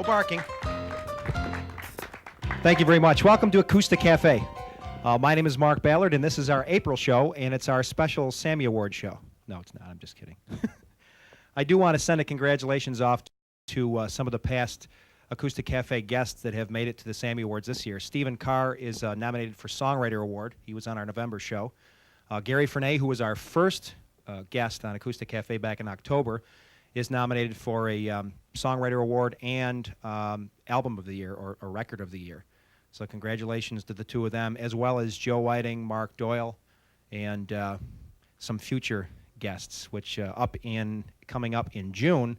No barking. Thank you very much. Welcome to Acoustic Cafe. My name is Mark Ballard, and this is our April show, and it's our special Sammy Award show. No, it's not. I'm just kidding. I do want to send a congratulations off to some of the past Acoustic Cafe guests that have made it to the Sammy Awards this year. Stephen Carr is nominated for Songwriter Award. He was on our November show. Gary Fernay, who was our first guest on Acoustic Cafe back in October, is nominated for a Songwriter Award and Album of the Year or Record of the Year. So congratulations to the two of them, as well as Joe Whiting, Mark Doyle, and some future guests, which coming up in June.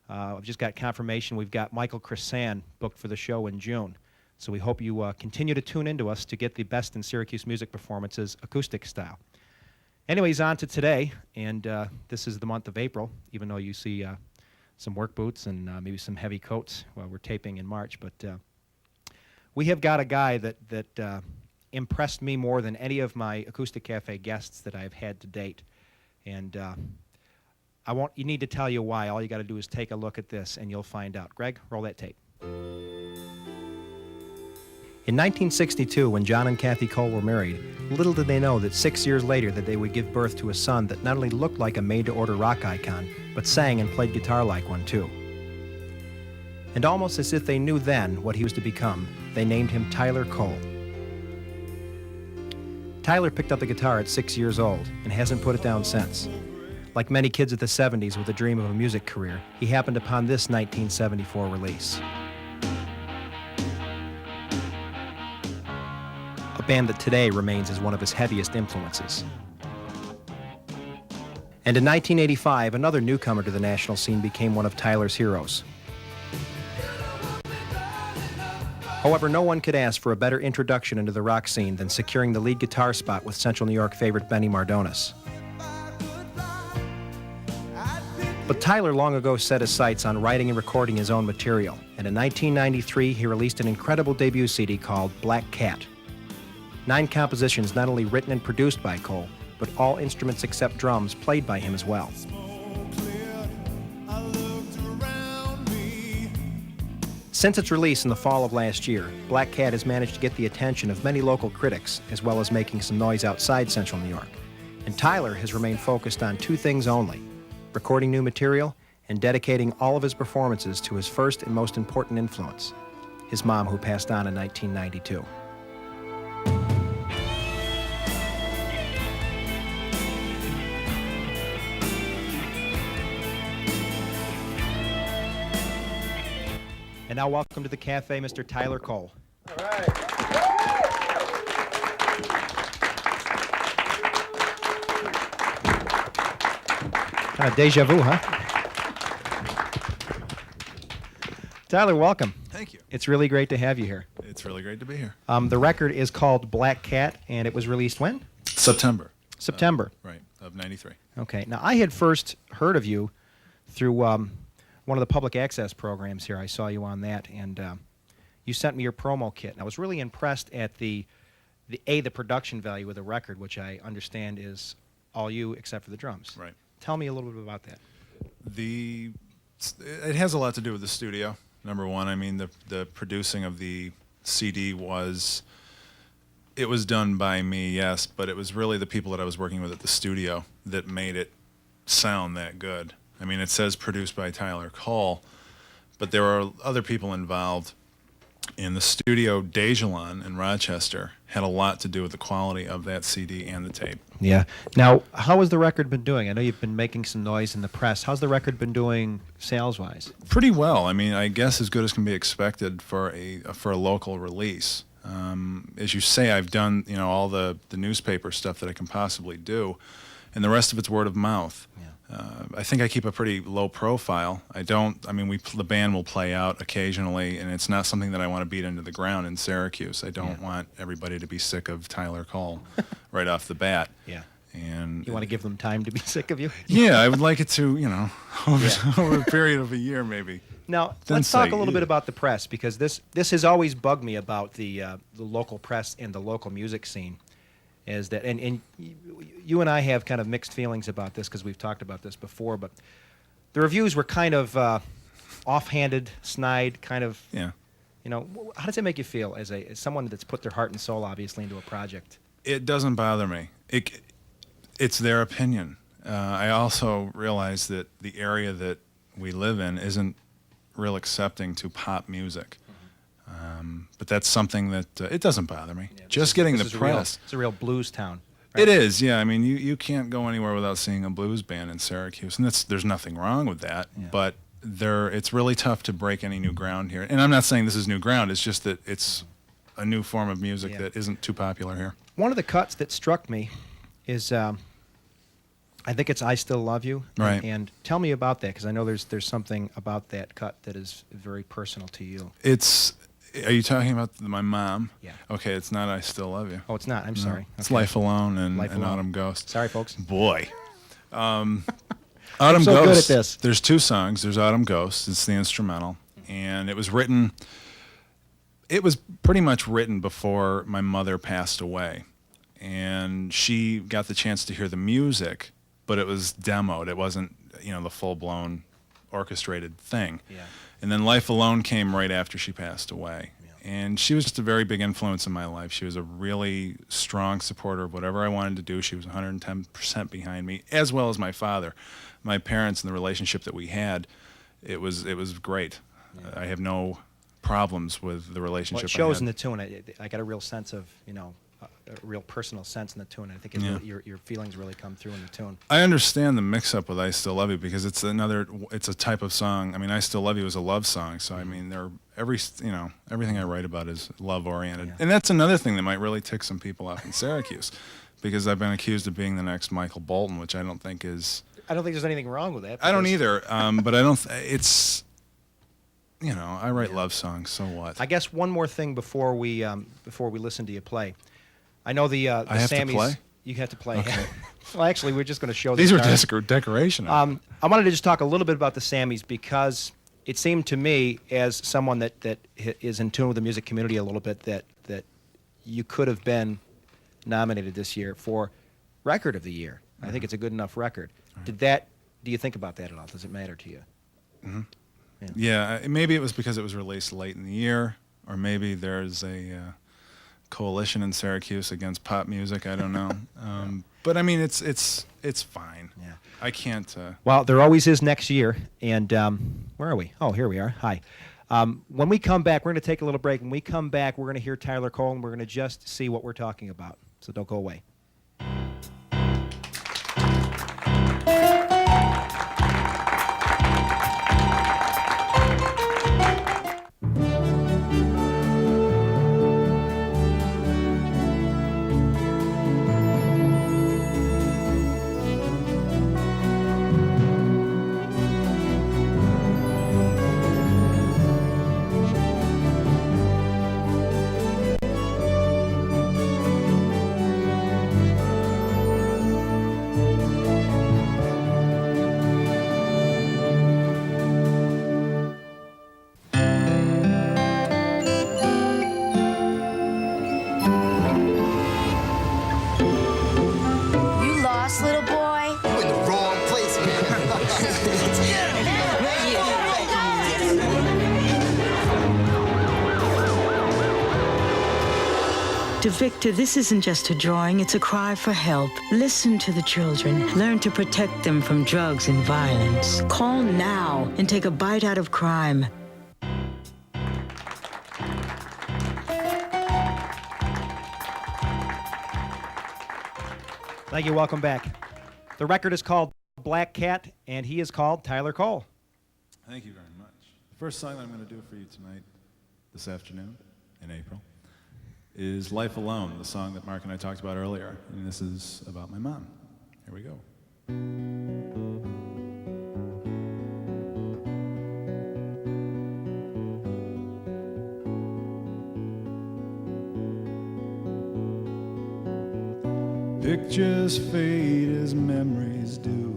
I've just got confirmation we've got Michael Crisan booked for the show in June. So we hope you continue to tune into us to get the best in Syracuse music performances, acoustic style. Anyways, on to today, and this is the month of April, even though you see some work boots and maybe some heavy coats while we're taping in March. But we have got a guy that impressed me more than any of my Acoustic Cafe guests that I've had to date. And you need to tell you why. All you got to do is take a look at this, and you'll find out. Greg, roll that tape. In 1962, when John and Kathy Cole were married, little did they know that 6 years later that they would give birth to a son that not only looked like a made-to-order rock icon, but sang and played guitar like one too. And almost as if they knew then what he was to become, they named him Tyler Cole. Tyler picked up the guitar at 6 years old and hasn't put it down since. Like many kids of the 70s with a dream of a music career, he happened upon this 1974 release. A band that today remains as one of his heaviest influences. And in 1985, another newcomer to the national scene became one of Tyler's heroes. However, no one could ask for a better introduction into the rock scene than securing the lead guitar spot with Central New York favorite Benny Mardones. But Tyler long ago set his sights on writing and recording his own material, and in 1993 he released an incredible debut CD called Black Cat. 9 compositions not only written and produced by Cole, but all instruments except drums played by him as well. Since its release in the fall of last year, Black Cat has managed to get the attention of many local critics, as well as making some noise outside Central New York. And Tyler has remained focused on 2 things only: recording new material and dedicating all of his performances to his first and most important influence, his mom, who passed on in 1992. And now welcome to the cafe, Mr. Tyler Cole. All right. Kind of deja vu, huh? Tyler, welcome. Thank you. It's really great to have you here. It's really great to be here. The record is called Black Cat, and it was released when? September. September. Right, of 93. Okay. Now, I had first heard of you through one of the public access programs here. I saw you on that, and you sent me your promo kit. And I was really impressed at the production value of the record, which I understand is all you except for the drums. Right. Tell me a little bit about that. It has a lot to do with the studio, number one. I mean, the producing of the CD was done by me, yes, but it was really the people that I was working with at the studio that made it sound that good. I mean, it says produced by Tyler Cole, but there are other people involved. In the studio, Dejalon in Rochester had a lot to do with the quality of that CD and the tape. Yeah. Now, how has the record been doing? I know you've been making some noise in the press. How's the record been doing sales-wise? Pretty well. I mean, I guess as good as can be expected for a local release. As you say, I've done all the newspaper stuff that I can possibly do, and the rest of it's word of mouth. Yeah. I think I keep a pretty low profile. The band will play out occasionally, and it's not something that I want to beat into the ground in Syracuse. I don't want everybody to be sick of Tyler Cole right off the bat. Yeah. And you want to give them time to be sick of you? Yeah, I would like it to, over a period of a year maybe. Now, let's talk a little bit about the press, because this has always bugged me about the local press and the local music scene. Is that, and you and I have kind of mixed feelings about this because we've talked about this before, but the reviews were kind of offhanded, snide kind of. Yeah. You know, how does it make you feel as someone that's put their heart and soul obviously into a project? It doesn't bother me. It's their opinion. I also realize that the area that we live in isn't real accepting to pop music. But that's something that it doesn't bother me. Yeah, Just getting the this press. It's a real blues town. Right? It is, yeah. I mean, you can't go anywhere without seeing a blues band in Syracuse, and there's nothing wrong with that. Yeah. But it's really tough to break any new ground here. And I'm not saying this is new ground. It's just that it's a new form of music Yeah. that isn't too popular here. One of the cuts that struck me is, I think it's "I Still Love You." Right. And tell me about that, because I know there's something about that cut that is very personal to you. Are you talking about my mom? Yeah. Okay, it's not "I Still Love You." Oh, it's not. I'm No, sorry. It's Okay. "Life Alone" and Life Alone. "Autumn Ghost." Sorry, folks. Boy. Autumn so Ghost. good at this. There's two songs. There's "Autumn Ghost." It's the instrumental, and it was pretty much written before my mother passed away, and she got the chance to hear the music, but it was demoed. It wasn't, the full-blown orchestrated thing. Yeah. And then "Life Alone" came right after she passed away. Yeah. And she was just a very big influence in my life. She was a really strong supporter of whatever I wanted to do. She was 110% behind me, as well as my father. My parents and the relationship that we had, it was great. Yeah. I have no problems with the Well, relationship it shows I in had. the tune. I got a real sense of, a real personal sense in the tune. I think Yeah. your feelings really come through in the tune. I understand the mix-up with "I Still Love You" because it's a type of song. I mean, "I Still Love You" is a love song, so I mean, everything I write about is love-oriented, Yeah. and that's another thing that might really tick some people off in Syracuse, because I've been accused of being the next Michael Bolton, which I don't think is. I don't think there's anything wrong with that. I don't because either, but I don't. It's, I write Yeah. love songs, so what? I guess one more thing before we listen to you play. I know the I have to Sammys. play? You have to play. Okay. Well, actually, we're just going to show These are guitars. decoration. I wanted to just talk a little bit about the Sammys because it seemed to me, as someone that is in tune with the music community a little bit, that you could have been nominated this year for Record of the Year. I think it's a good enough record. Do you think about that at all? Does it matter to you? Yeah, maybe it was because it was released late in the year, or maybe there's a coalition in Syracuse against pop music. I don't know, but I mean, it's fine. Yeah. I can't. Well, there always is next year. And where are we? Oh, here we are. Hi. When we come back, we're going to take a little break. When we come back, we're going to hear Tyler Cole, and we're going to just see what we're talking about. So don't go away. You lost, little boy? You in the wrong place, man. To Victor, this isn't just a drawing, it's a cry for help. Listen to the children. Learn to protect them from drugs and violence. Call now and take a bite out of crime. Thank you. Welcome back. The record is called Black Cat, and he is called Tyler Cole. Thank you very much. The first song that I'm going to do for you tonight, this afternoon, in April, is "Life Alone," the song that Mark and I talked about earlier, and this is about my mom. Here we go. Pictures fade as memories do,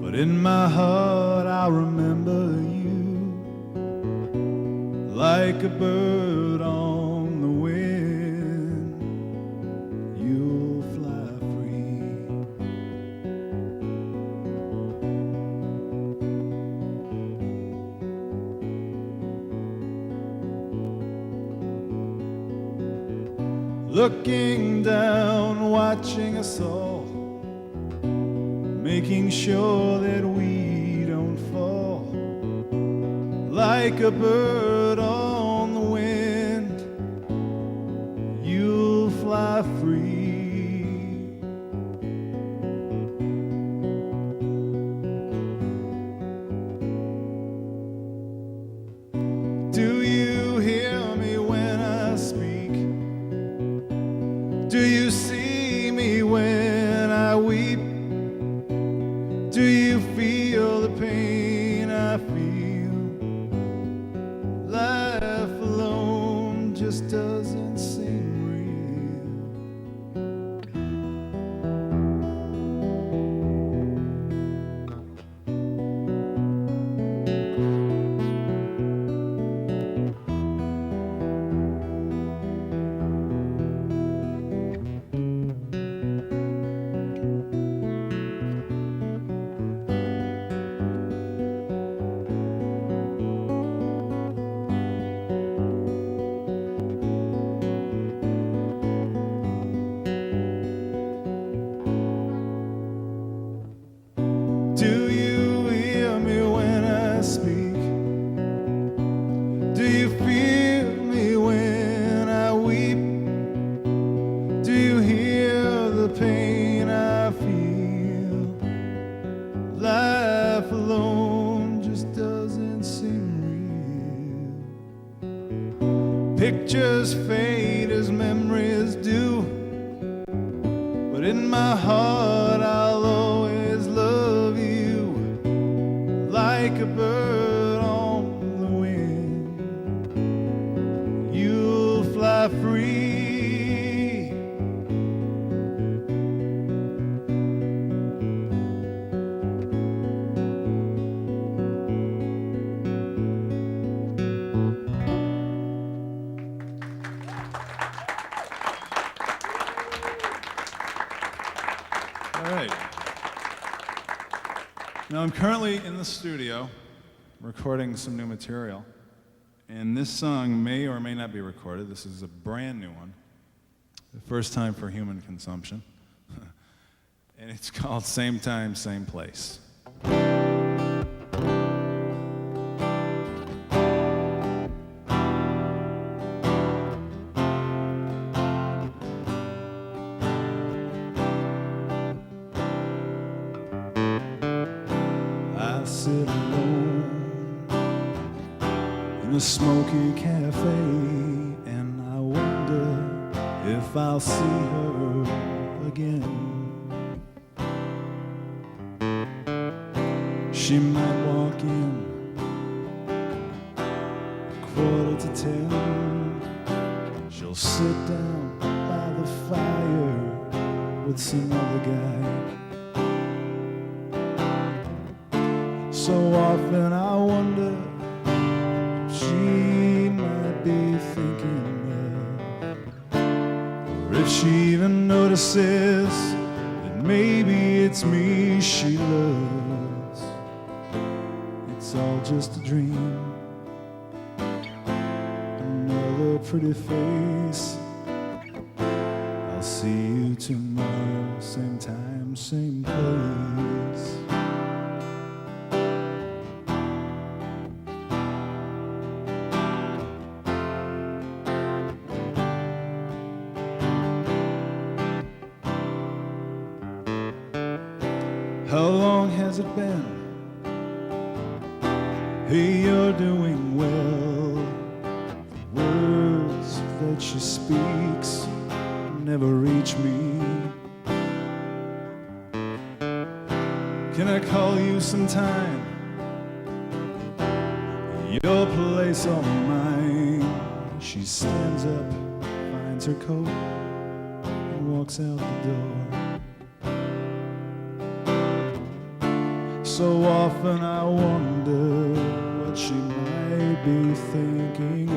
but in my heart I'll remember you like a bird on the wind. You'll fly free. looking down, watching us all, making sure that we don't fall like a bird on the wind. You'll fly free. Do you hear me when I speak? Do you see me when I weep? Do you feel the pain I feel? Life alone just doesn't seem Do you hear me when I speak? Do you feel me when I weep? Do you hear the pain I feel? Life alone just doesn't seem real. Pictures fade as memories do, but in my heart I'll always love you like a bird on the wind. You'll fly free. All right. Now I'm currently in the studio recording some new material, and this song may or may not be recorded. This is a brand new one, the first time for human consumption, and it's called Same Time, Same Place. I sit alone in a smoky cafe, and I wonder if I'll see her again. She might walk in 9:45. She'll sit down by the fire with some other guy. So often I wonder if she might be thinking of, or if she even notices that maybe it's me she loves. It's all just a dream, another pretty face. I'll see you tomorrow, same time, same place. How long has it been? Hey, you're doing well. The words that she speaks never reach me. Can I call you sometime? Your place or mine? She stands up, finds her coat, and walks out the door. So often I wonder what she might be thinking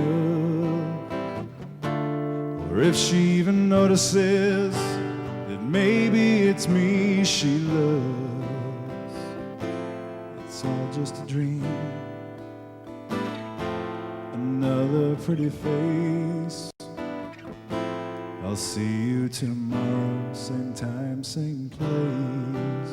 of, or if she even notices that maybe it's me she loves. It's all just a dream, another pretty face. I'll I'll see you tomorrow, same time, same place.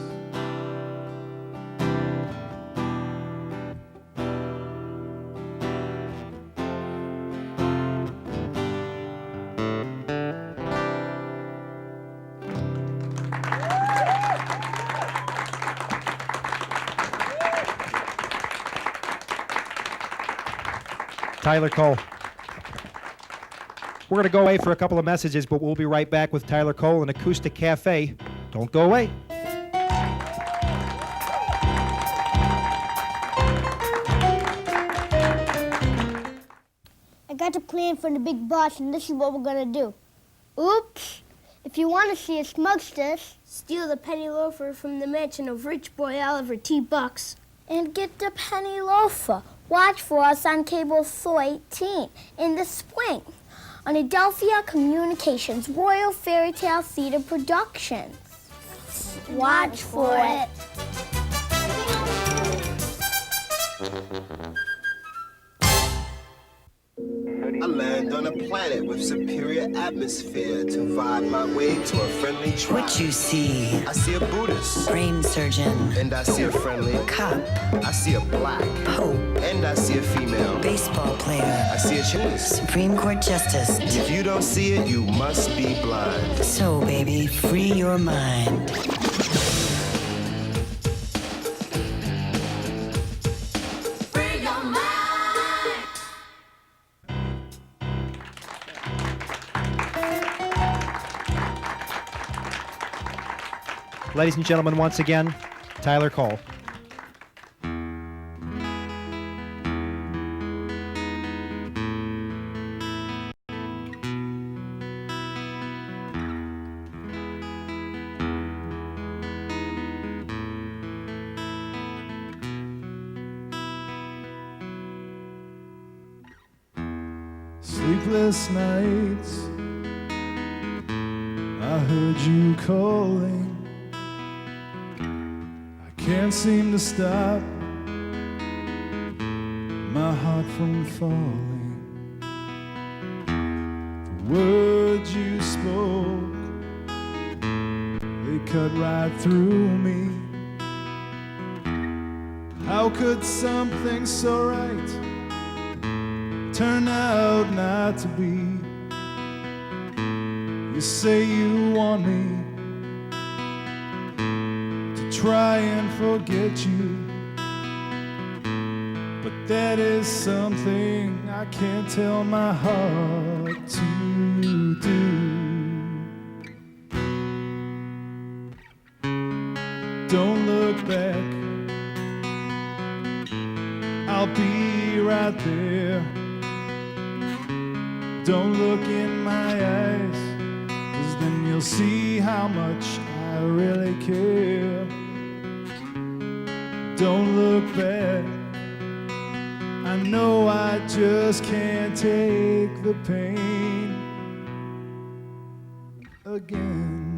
Tyler Cole. We're going to go away for a couple of messages, but we'll be right back with Tyler Cole and Acoustic Cafe. Don't go away. I got a plan for the big boss, and this is what we're gonna do. Oops! If you want to see a smugsters, Steal the penny loafer from the mansion of rich boy Oliver T. Bucks. and get the penny loafer. Watch for us on cable 13 in the spring on Adelphia Communications Royal Fairy Tale Theater Productions. Watch for it. I land on a planet with superior atmosphere to vibe my way to a friendly tribe. What you see, I see a Buddhist, brain surgeon, and I see a friendly cop, I see a black, pope, and I see a female. baseball player, I see a Chinese. Supreme Court justice. And if you don't see it, you must be blind. So, baby, free your mind. Ladies and gentlemen, once again, Tyler Cole. Sleepless nights, I heard you calling. I can't seem to stop my heart from falling. The words you spoke, they cut right through me. How could something so right turn out not to be? You say you want me to try and forget you, but that is something I can't tell my heart to do. Don't look back, I'll be right there. Don't look in my eyes, 'cause then you'll see how much I really care. Don't look back, I know I just can't take the pain again.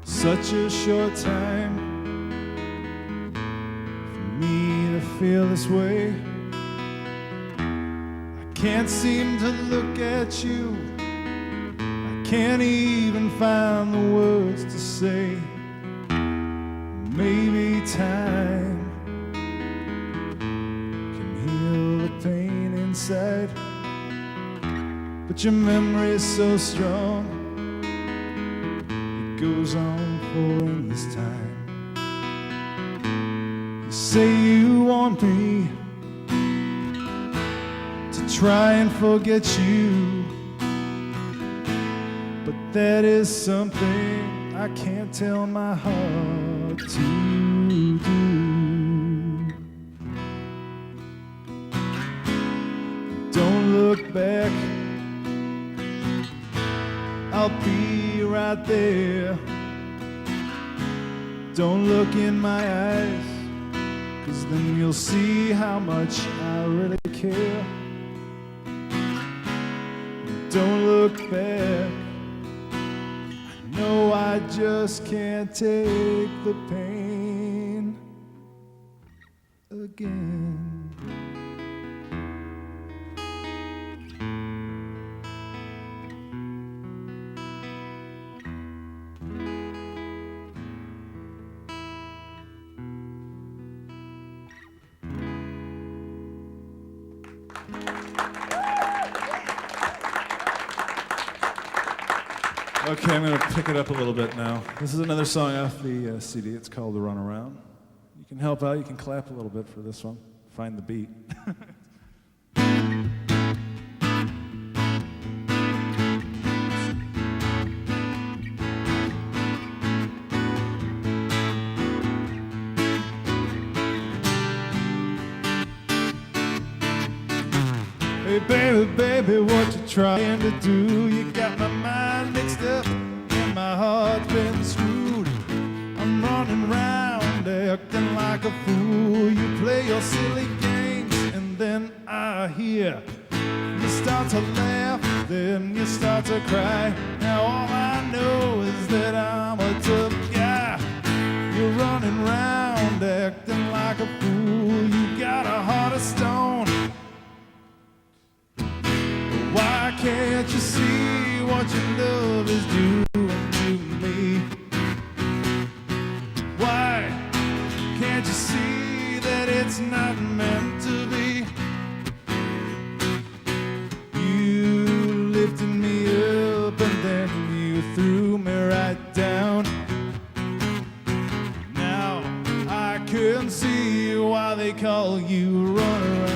Such a short time for me to feel this way. I can't seem to look at you, I can't even find the words to say. Maybe time can heal the pain inside, but your memory's so strong, it goes on for endless time. You say you want me to try and forget you, but that is something I can't tell my heart to do. Don't look back, I'll be right there. Don't look in my eyes, 'cause then you'll see how much I really care. Don't look back, I know I just can't take the pain again. Okay, I'm going to pick it up a little bit now. This is another song off the CD. It's called The Run Around. You can help out. You can clap a little bit for this one. Find the beat. Hey baby, baby, what you trying to do? You got my mind mixed up and my heart's been screwed. I'm running round acting like a fool. You play your silly games and then I hear you start to laugh, then you start to cry. Now all I know is that I'm a tough guy. You're running round acting like a fool. You got a heart of stone. Why can't you see what your love is doing to me? Why can't you see that it's not meant to be? You lifted me up and then you threw me right down. Now I can see why they call you run around.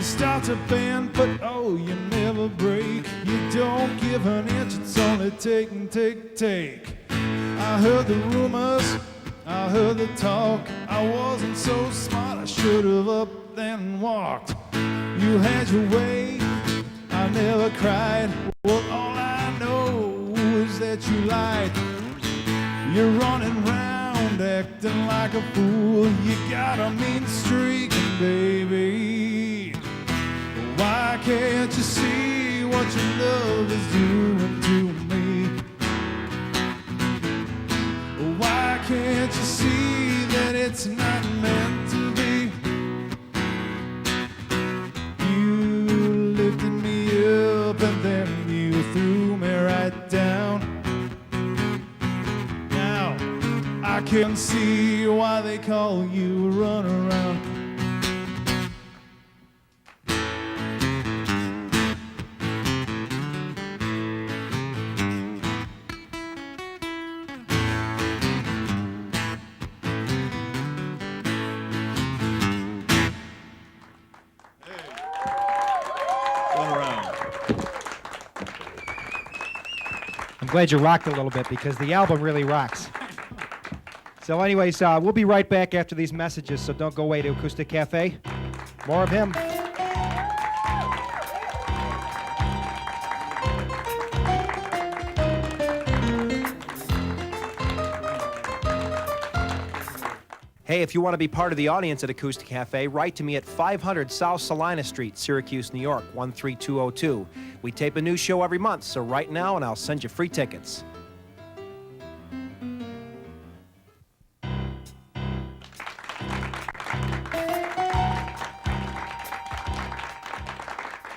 Start to bend, but oh, you never break. You don't give an inch, it's only take and take, take. I heard the rumors, I heard the talk. I wasn't so smart, I should have up and walked. You had your way, I never cried. Well, all I know is that you lied. You're running round acting like a fool. You got a mean streak, baby. Why can't you see what your love is doing to me? Why can't you see that it's not meant to be? You lifted me up and then you threw me right down. Now I can see why they call you run around. I'm glad you rocked a little bit because the album really rocks. So anyways, we'll be right back after these messages, so don't go away to Acoustic Cafe. More of him. Hey, if you want to be part of the audience at Acoustic Cafe, write to me at 500 South Salina Street, Syracuse, New York, 13202. We tape a new show every month, so write now and I'll send you free tickets.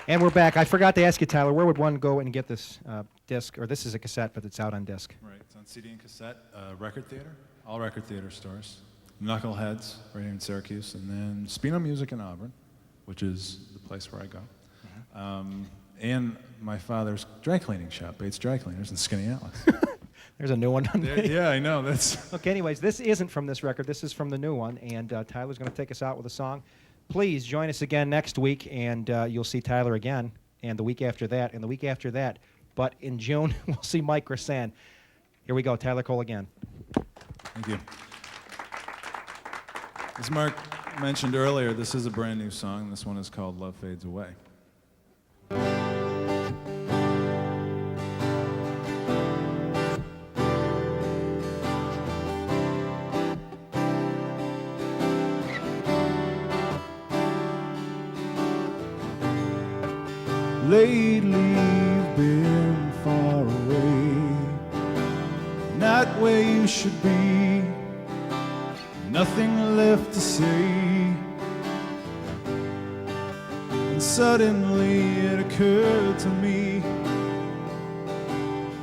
And we're back. I forgot to ask you, Tyler, where would one go and get this disc? Or this is a cassette, but it's out on disc. Right, it's on CD and cassette, record theater, all record theater stores. Knuckleheads, right here in Syracuse, and then Spino Music in Auburn, which is the place where I go. And my father's dry cleaning shop, Bates Dry Cleaners in Skinny Alice. There's a new one on there. Yeah, I know. That's Okay, anyways, this isn't from this record. This is from the new one, and Tyler's going to take us out with a song. Please join us again next week, and you'll see Tyler again, and the week after that, and the week after that. But in June, we'll see Mike Grissan. Here we go, Tyler Cole again. Thank you. As Mark mentioned earlier, this is a brand new song. This one is called Love Fades Away. Lately you've been far away, not where you should be, nothing left to say. And suddenly it occurred to me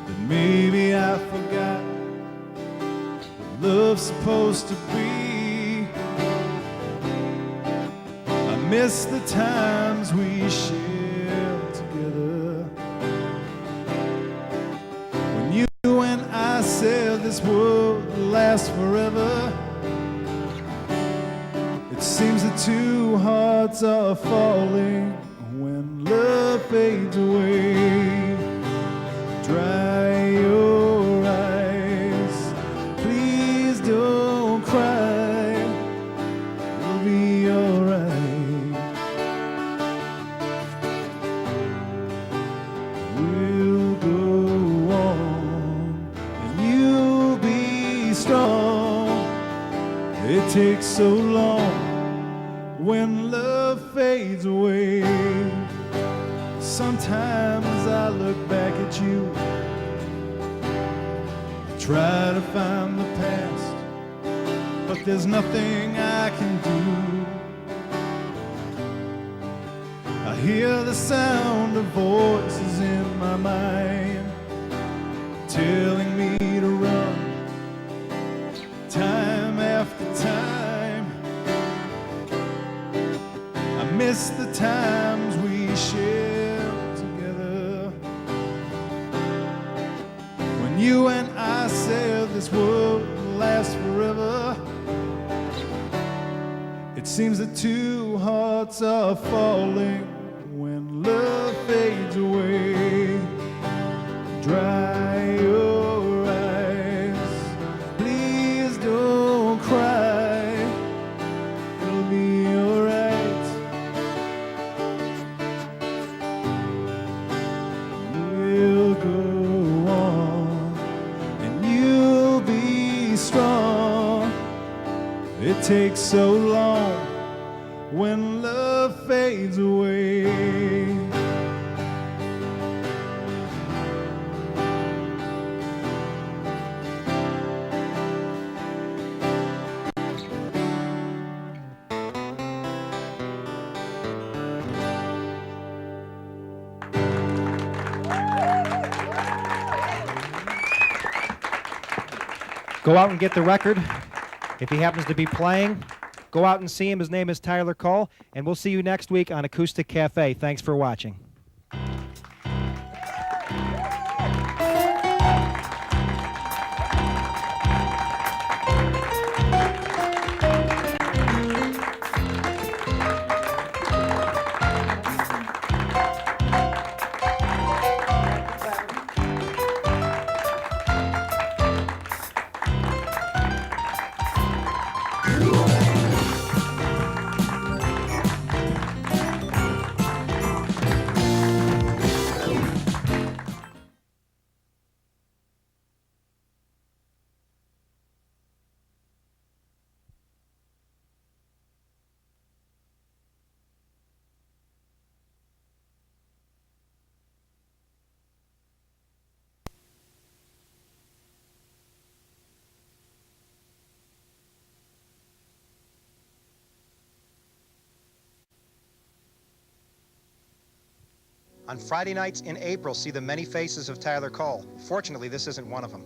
that maybe I forgot what love's supposed to be. I miss the times we shared together, when you and I said this world will last forever. It seems the two hearts are falling when love fades away. Dry your eyes, please don't cry, it'll be alright. We'll go on and you'll be strong. It takes so long when love fades away. Sometimes I look back at you, try to find the past, but there's nothing I can do. I hear the sound of voices in my mind telling me to run, time after time. I miss the times we shared together, when you and I said this world will last forever. It seems the two hearts are falling when love fades away. Dry your eyes, please don't cry, it'll be alright. We'll go on and you'll be strong. It takes so long when love fades away. Go out and get the record. If he happens to be playing, go out and see him. His name is Tyler Cole, and we'll see you next week on Acoustic Cafe. Thanks for watching. On Friday nights in April, see the many faces of Tyler Cole. Fortunately, this isn't one of them.